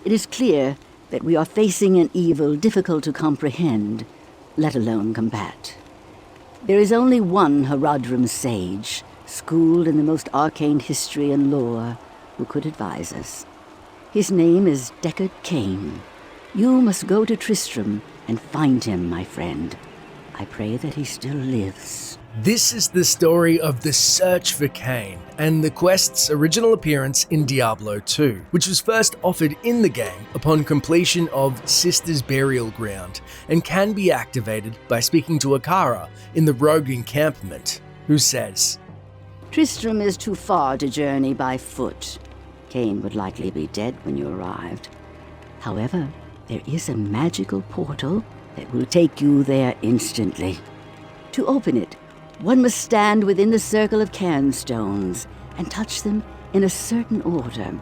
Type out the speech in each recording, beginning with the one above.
It is clear that we are facing an evil difficult to comprehend, let alone combat. There is only one Horadrim sage, schooled in the most arcane history and lore, who could advise us. His name is Deckard Cain. You must go to Tristram and find him, my friend. I pray that he still lives. This is the story of the search for Cain and the quest's original appearance in Diablo 2, which was first offered in the game upon completion of Sister's Burial Ground and can be activated by speaking to Akara in the rogue encampment, who says, Tristram is too far to journey by foot. Cain would likely be dead when you arrived. However, there is a magical portal that will take you there instantly. To open it, one must stand within the circle of cairnstones and touch them in a certain order.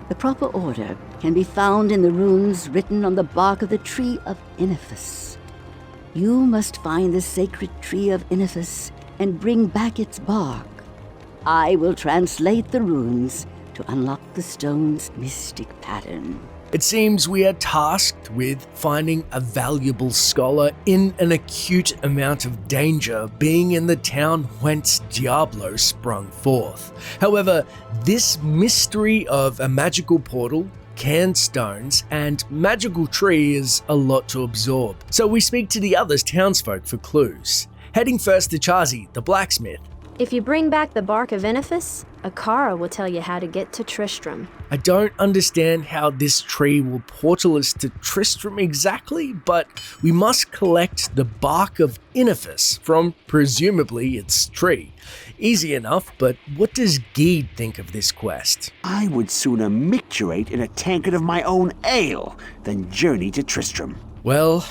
The proper order can be found in the runes written on the bark of the Tree of Inifis. You must find the sacred Tree of Inifis and bring back its bark. I will translate the runes to unlock the stone's mystic pattern. It seems we are tasked with finding a valuable scholar in an acute amount of danger, being in the town whence Diablo sprung forth. However, this mystery of a magical portal, cairnstones, and magical tree is a lot to absorb. So we speak to the other townsfolk for clues. Heading first to Chazi, the blacksmith. If you bring back the bark of Inifis, Akara will tell you how to get to Tristram. I don't understand how this tree will portal us to Tristram exactly, but we must collect the bark of Inifis from presumably its tree. Easy enough, but what does Gede think of this quest? I would sooner micturate in a tankard of my own ale than journey to Tristram. Well,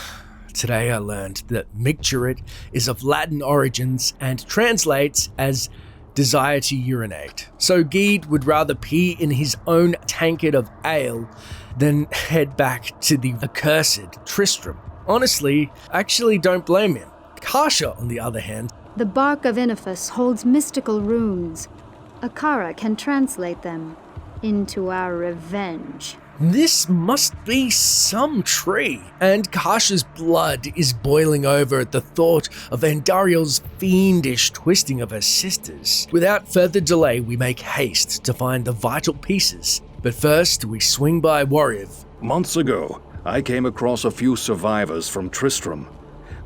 today I learned that micturate is of Latin origins and translates as desire to urinate. So Gede would rather pee in his own tankard of ale than head back to the accursed Tristram. Honestly, I actually don't blame him. Kasha, on the other hand, The bark of Inifis holds mystical runes. Akara can translate them into our revenge. this must be some tree, and Kasha's blood is boiling over at the thought of Andariel's fiendish twisting of her sisters. Without further delay, we make haste to find the vital pieces, but first we swing by Warriv. Months ago, I came across a few survivors from Tristram.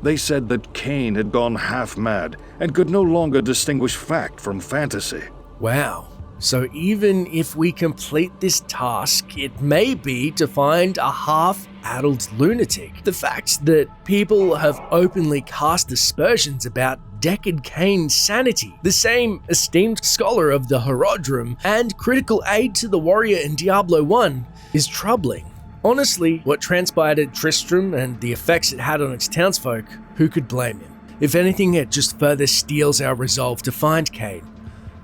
They said that Cain had gone half-mad and could no longer distinguish fact from fantasy. Wow. So even if we complete this task, it may be to find a half-addled lunatic. The fact that people have openly cast aspersions about Deckard Cain's sanity, the same esteemed scholar of the Horadrim and critical aid to the warrior in Diablo 1, is troubling. Honestly, what transpired at Tristram and the effects it had on its townsfolk, who could blame him? If anything, it just further steels our resolve to find Cain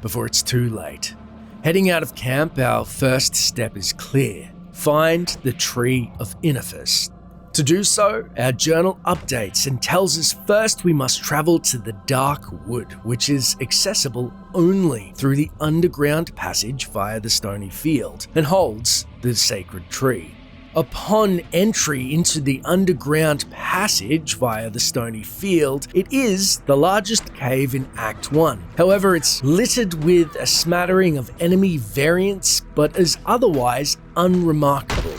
before it's too late. Heading out of camp, our first step is clear. Find the Tree of Inifis. To do so, our journal updates and tells us first we must travel to the Dark Wood, which is accessible only through the underground passage via the Stony Field, and holds the sacred tree. Upon entry into the underground passage via the Stony Field, it is the largest cave in Act 1. However, it's littered with a smattering of enemy variants, but is otherwise unremarkable.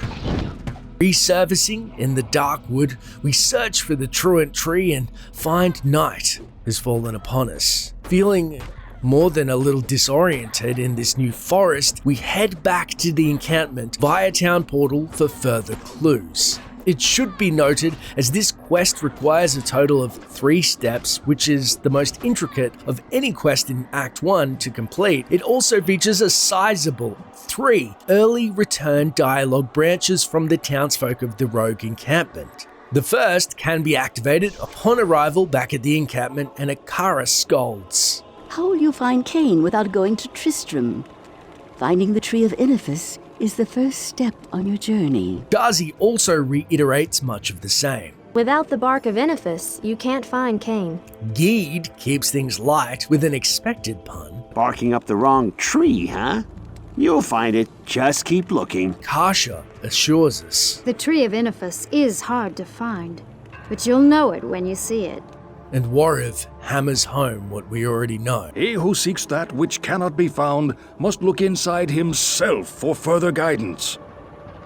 Resurfacing in the Dark Wood, we search for the truant tree and find night has fallen upon us. Feeling more than a little disoriented in this new forest, we head back to the encampment via town portal for further clues. It should be noted, as this quest requires a total of 3 steps, which is the most intricate of any quest in Act 1 to complete, it also features a sizable 3 early return dialogue branches from the townsfolk of the rogue encampment. The first can be activated upon arrival back at the encampment, and Akara scolds. How will you find Cain without going to Tristram? Finding the Tree of Inifis is the first step on your journey. Darzi also reiterates much of the same. Without the bark of Inifis, you can't find Cain. Gede keeps things light with an expected pun. Barking up the wrong tree, huh? You'll find it. Just keep looking. Kasha assures us. The Tree of Inifis is hard to find, but you'll know it when you see it. And Wariv hammers home what we already know. He who seeks that which cannot be found must look inside himself for further guidance.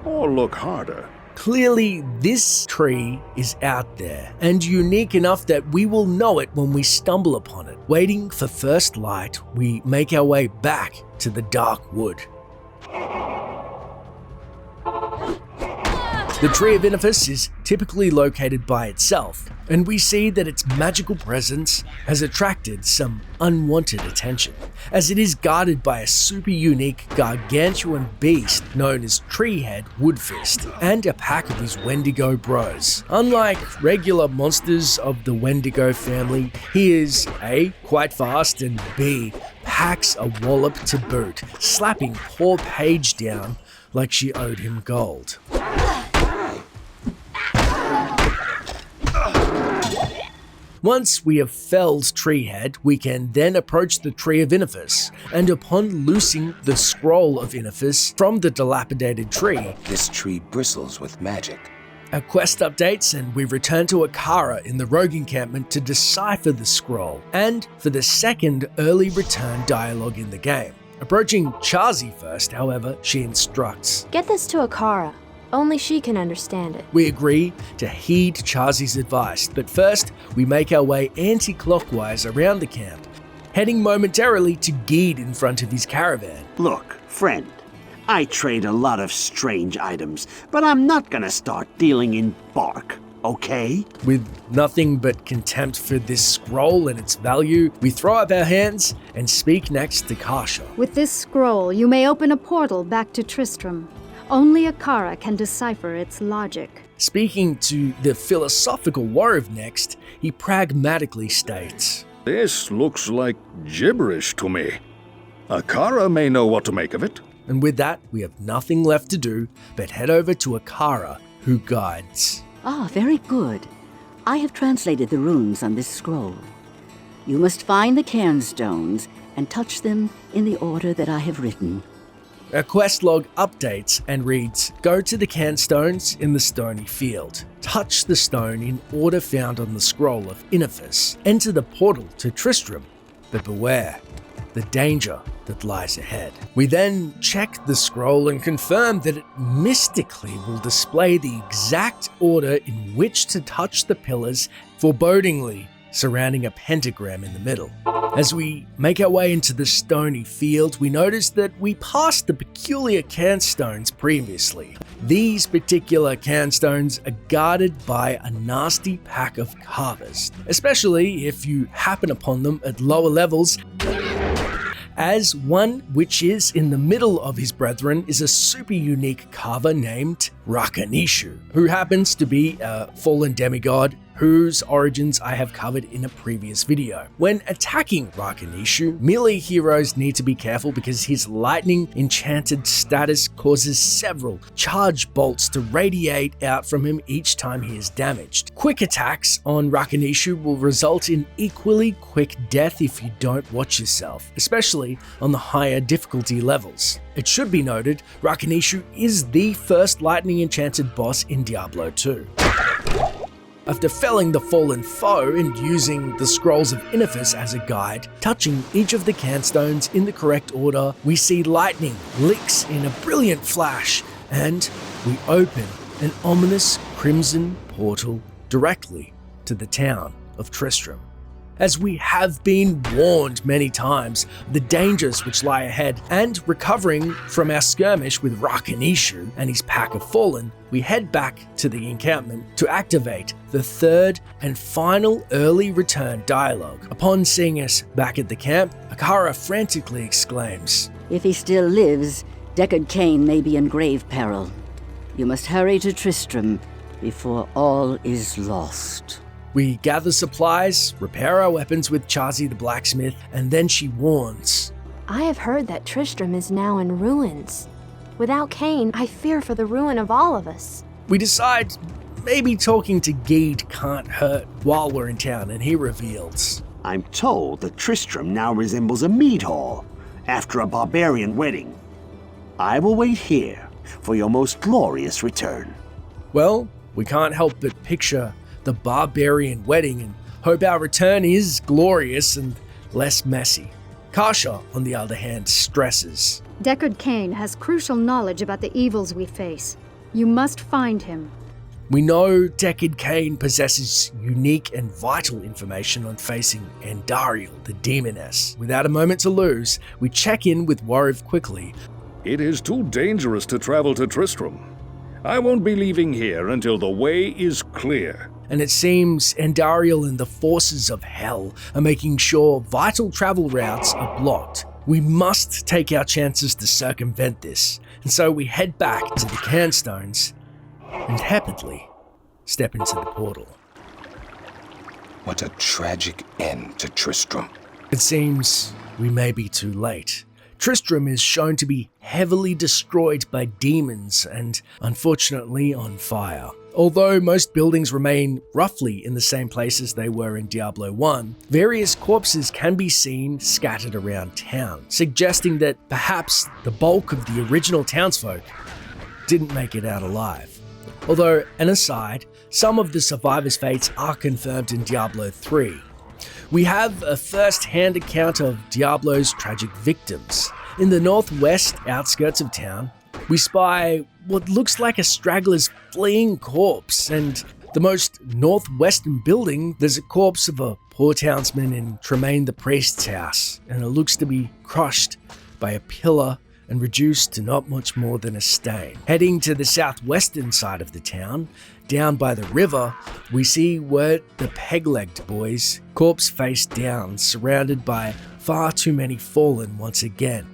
Or look harder. Clearly, this tree is out there and unique enough that we will know it when we stumble upon it. Waiting for first light, we make our way back to the dark wood. The Tree of Inifis is typically located by itself, and we see that its magical presence has attracted some unwanted attention, as it is guarded by a super unique gargantuan beast known as Treehead Woodfist, and a pack of his Wendigo bros. Unlike regular monsters of the Wendigo family, he is A, quite fast, and B, packs a wallop to boot, slapping poor Paige down like she owed him gold. Once we have felled Treehead, we can then approach the Tree of Inifis, and upon loosing the Scroll of Inifis from the dilapidated tree, This tree bristles with magic. our quest updates and we return to Akara in the rogue encampment to decipher the scroll, and for the second early return dialogue in the game. Approaching Chazi first, however, she instructs. Get this to Akara. Only she can understand it. We agree to heed Chazi's advice, but first we make our way anti-clockwise around the camp, heading momentarily to Geed in front of his caravan. Look, friend, I trade a lot of strange items, but I'm not gonna start dealing in bark, okay? With nothing but contempt for this scroll and its value, we throw up our hands and speak next to Kasha. With this scroll, you may open a portal back to Tristram. Only Akara can decipher its logic. Speaking to the philosophical Wariv next, he pragmatically states, This looks like gibberish to me. Akara may know what to make of it. and with that, we have nothing left to do but head over to Akara, who guides. Ah, very good. I have translated the runes on this scroll. You must find the cairnstones and touch them in the order that I have written. Our quest log updates and reads, go to the cairnstones in the stony field. Touch the stone in order found on the scroll of Inifis. Enter the portal to Tristram, but beware the danger that lies ahead. We then check the scroll and confirm that it mystically will display the exact order in which to touch the pillars, forebodingly surrounding a pentagram in the middle. As we make our way into the stony field, we notice that we passed the peculiar cairnstones previously. These particular cairnstones are guarded by a nasty pack of carvers, especially if you happen upon them at lower levels, as one which is in the middle of his brethren is a super unique carver named Rakanishu, who happens to be a fallen demigod whose origins I have covered in a previous video. When attacking Rakanishu, melee heroes need to be careful because his lightning enchanted status causes several charge bolts to radiate out from him each time he is damaged. Quick attacks on Rakanishu will result in equally quick death if you don't watch yourself, especially on the higher difficulty levels. It should be noted, Rakanishu is the first lightning enchanted boss in Diablo 2. After felling the fallen foe and using the Scrolls of Inifis as a guide, touching each of the cairnstones in the correct order, we see lightning licks in a brilliant flash, and we open an ominous crimson portal directly to the town of Tristram. As we have been warned many times of the dangers which lie ahead, and recovering from our skirmish with Rakanishu and his pack of fallen, we head back to the encampment to activate the third and final early return dialogue. Upon seeing us back at the camp, Akara frantically exclaims, If he still lives, Deckard Cain may be in grave peril. You must hurry to Tristram before all is lost. We gather supplies, repair our weapons with Chazi the blacksmith, and then she warns, I have heard that Tristram is now in ruins. Without Cain, I fear for the ruin of all of us. We decide maybe talking to Geed can't hurt while we're in town, and he reveals, I'm told that Tristram now resembles a mead hall after a barbarian wedding. I will wait here for your most glorious return. Well, we can't help but picture the barbarian wedding and hope our return is glorious and less messy. Kasha, on the other hand, stresses. Deckard Cain has crucial knowledge about the evils we face. You must find him. We know Deckard Cain possesses unique and vital information on facing Andariel, the demoness. Without a moment to lose, we check in with Warriv quickly. It is too dangerous to travel to Tristram. I won't be leaving here until the way is clear. And it seems Andariel and the forces of hell are making sure vital travel routes are blocked. We must take our chances to circumvent this, and so we head back to the Cairnstones and happily step into the portal. What a tragic end to Tristram. It seems we may be too late. Tristram is shown to be heavily destroyed by demons and, unfortunately, on fire. Although most buildings remain roughly in the same place as they were in Diablo 1, various corpses can be seen scattered around town, suggesting that perhaps the bulk of the original townsfolk didn't make it out alive. Although, an aside, some of the survivors' fates are confirmed in Diablo 3. We have a first-hand account of Diablo's tragic victims. In the northwest outskirts of town, we spy what looks like a straggler's fleeing corpse, and the most northwestern building, there's a corpse of a poor townsman in Tremaine the priest's house, and it looks to be crushed by a pillar and reduced to not much more than a stain. Heading to the southwestern side of the town, down by the river, we see Wirt the Peg-Legged boys, corpse face down, surrounded by far too many fallen once again.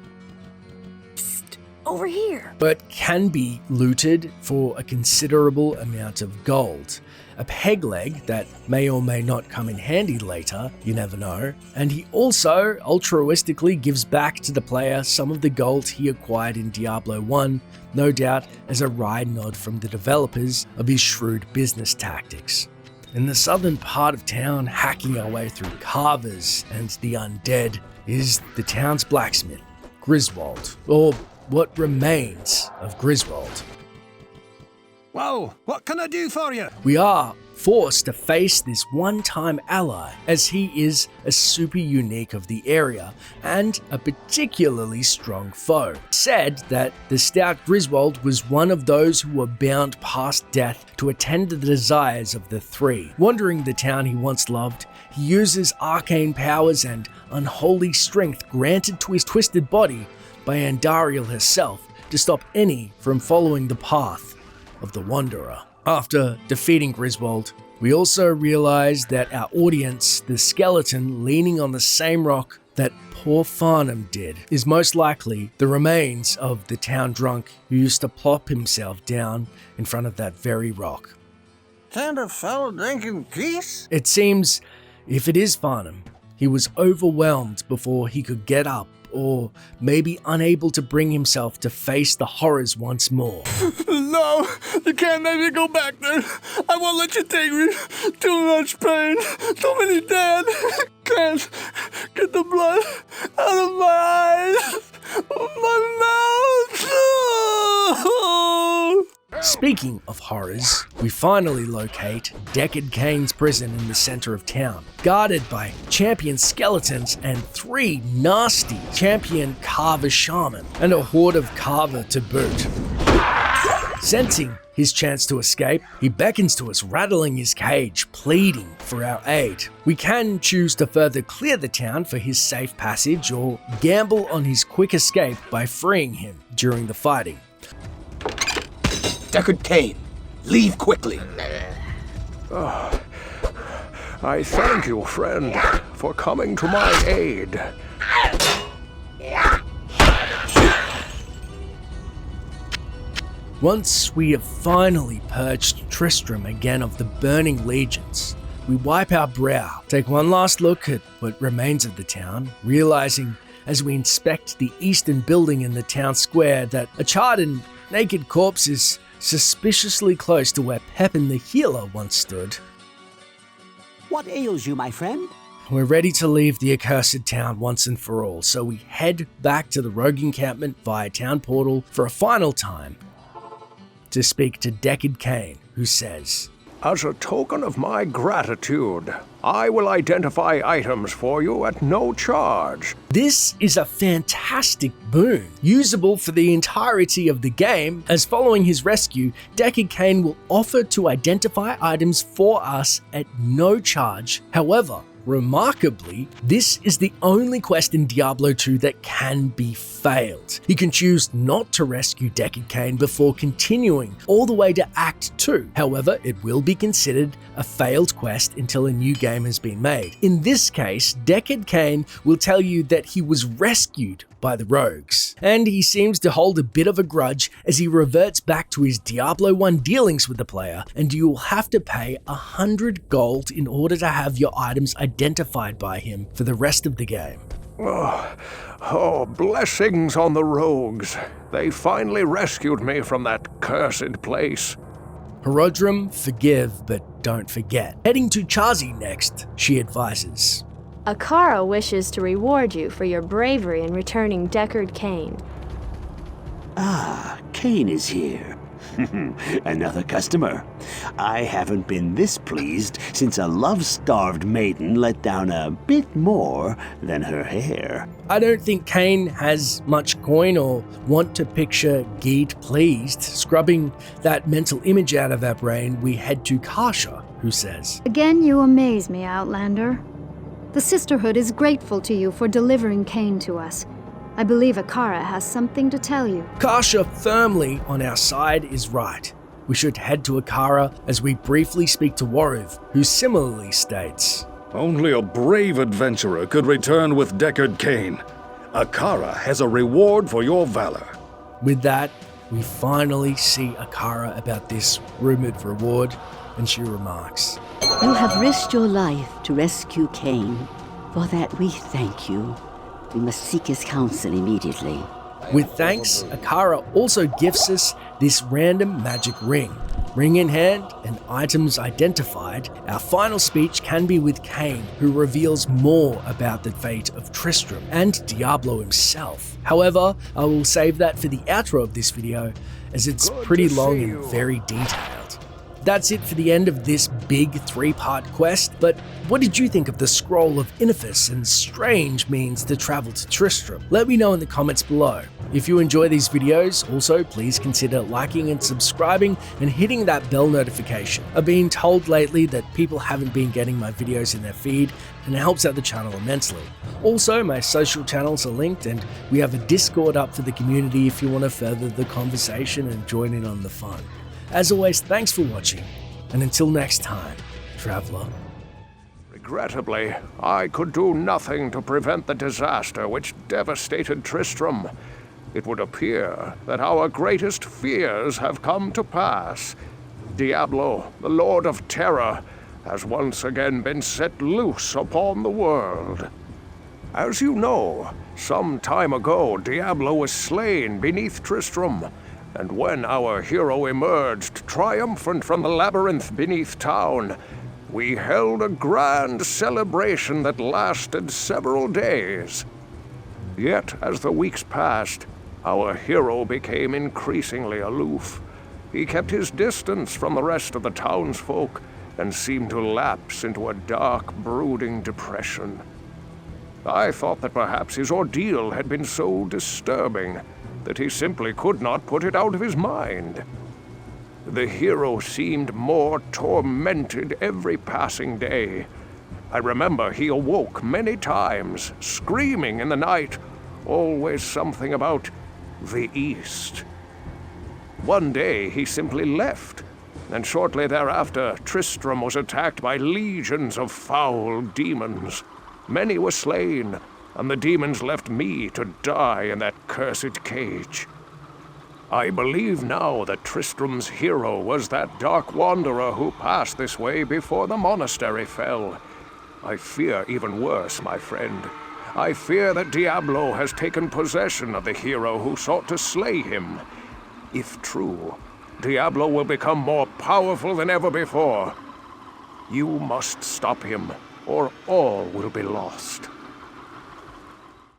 Over here. But can be looted for a considerable amount of gold. A peg leg that may or may not come in handy later, you never know. And he also altruistically gives back to the player some of the gold he acquired in Diablo 1, no doubt as a wry nod from the developers of his shrewd business tactics. In the southern part of town, hacking our way through carvers and the undead, is the town's blacksmith, Griswold, or what remains of Griswold. Whoa, what can I do for you? We are forced to face this one-time ally, as he is a super unique of the area and a particularly strong foe. Said that the stout Griswold was one of those who were bound past death to attend to the desires of the three. Wandering the town he once loved, he uses arcane powers and unholy strength granted to his twisted body by Andariel herself to stop any from following the path of the Wanderer. After defeating Griswold, we also realize that our audience, the skeleton leaning on the same rock that poor Farnham did, is most likely the remains of the town drunk who used to plop himself down in front of that very rock. Can't a fellow drink in peace? It seems, if it is Farnham, he was overwhelmed before he could get up, or maybe unable to bring himself to face the horrors once more. No, you can't make me go back there. I won't let you take me. Too much pain. Too many dead. Can't get the blood out of my eyes. My mouth. Speaking of horrors, we finally locate Deckard Cain's prison in the center of town, guarded by champion skeletons and 3 nasty champion Carver shaman, and a horde of Carver to boot. Sensing his chance to escape, he beckons to us, rattling his cage, pleading for our aid. We can choose to further clear the town for his safe passage, or gamble on his quick escape by freeing him during the fighting. Deckard Cain, leave quickly. I thank you, friend, for coming to my aid. Once we have finally purged Tristram again of the burning legions, we wipe our brow, take one last look at what remains of the town, realizing as we inspect the eastern building in the town square that a charred and naked corpse is suspiciously close to where Pepin the Healer once stood. What ails you, my friend? We're ready to leave the accursed town once and for all, so we head back to the rogue encampment via town portal for a final time, to speak to Deckard Cain, who says, As a token of my gratitude, I will identify items for you at no charge. This is a fantastic boon, usable for the entirety of the game, as following his rescue, Deckard Cain will offer to identify items for us at no charge. However, remarkably, this is the only quest in Diablo 2 that can be failed. You can choose not to rescue Deckard Cain before continuing all the way to Act 2. However, it will be considered a failed quest until a new game has been made. In this case, Deckard Cain will tell you that he was rescued by the rogues, and he seems to hold a bit of a grudge as he reverts back to his Diablo 1 dealings with the player, and you will have to pay 100 gold in order to have your items identified by him for the rest of the game. Oh, blessings on the rogues. They finally rescued me from that cursed place. Horodrim, forgive but don't forget. Heading to Chazi next, she advises. Akara wishes to reward you for your bravery in returning Deckard Cain. Ah, Cain is here. Another customer. I haven't been this pleased since a love-starved maiden let down a bit more than her hair. I don't think Cain has much coin or want to picture Geet pleased. Scrubbing that mental image out of our brain, we head to Kasha, who says, Again, you amaze me, Outlander. The Sisterhood is grateful to you for delivering Cain to us. I believe Akara has something to tell you. Kasha, firmly on our side, is right. We should head to Akara as we briefly speak to Waruv, who similarly states, Only a brave adventurer could return with Deckard Cain. Akara has a reward for your valor. With that, we finally see Akara about this rumored reward, and she remarks, You have risked your life to rescue Cain. For that we thank you. We must seek his counsel immediately. With thanks, Akara also gifts us this random magic ring. Ring in hand and items identified, our final speech can be with Cain, who reveals more about the fate of Tristram and Diablo himself. However, I will save that for the outro of this video, as it's pretty long and very detailed. That's it for the end of this big 3-part quest, but what did you think of the Scroll of Inifis and strange means to travel to Tristram? Let me know in the comments below. If you enjoy these videos, also please consider liking and subscribing and hitting that bell notification. I've been told lately that people haven't been getting my videos in their feed, and it helps out the channel immensely. Also, my social channels are linked, and we have a Discord up for the community if you want to further the conversation and join in on the fun. As always, thanks for watching, and until next time, Traveler. Regrettably, I could do nothing to prevent the disaster which devastated Tristram. It would appear that our greatest fears have come to pass. Diablo, the Lord of Terror, has once again been set loose upon the world. As you know, some time ago Diablo was slain beneath Tristram, and when our hero emerged triumphant from the labyrinth beneath town, we held a grand celebration that lasted several days. Yet, as the weeks passed, our hero became increasingly aloof. He kept his distance from the rest of the townsfolk and seemed to lapse into a dark, brooding depression. I thought that perhaps his ordeal had been so disturbing that he simply could not put it out of his mind. The hero seemed more tormented every passing day. I remember he awoke many times, screaming in the night, always something about the East. One day he simply left, and shortly thereafter Tristram was attacked by legions of foul demons. Many were slain, and the demons left me to die in that cursed cage. I believe now that Tristram's hero was that dark wanderer who passed this way before the monastery fell. I fear even worse, my friend. I fear that Diablo has taken possession of the hero who sought to slay him. If true, Diablo will become more powerful than ever before. You must stop him, or all will be lost.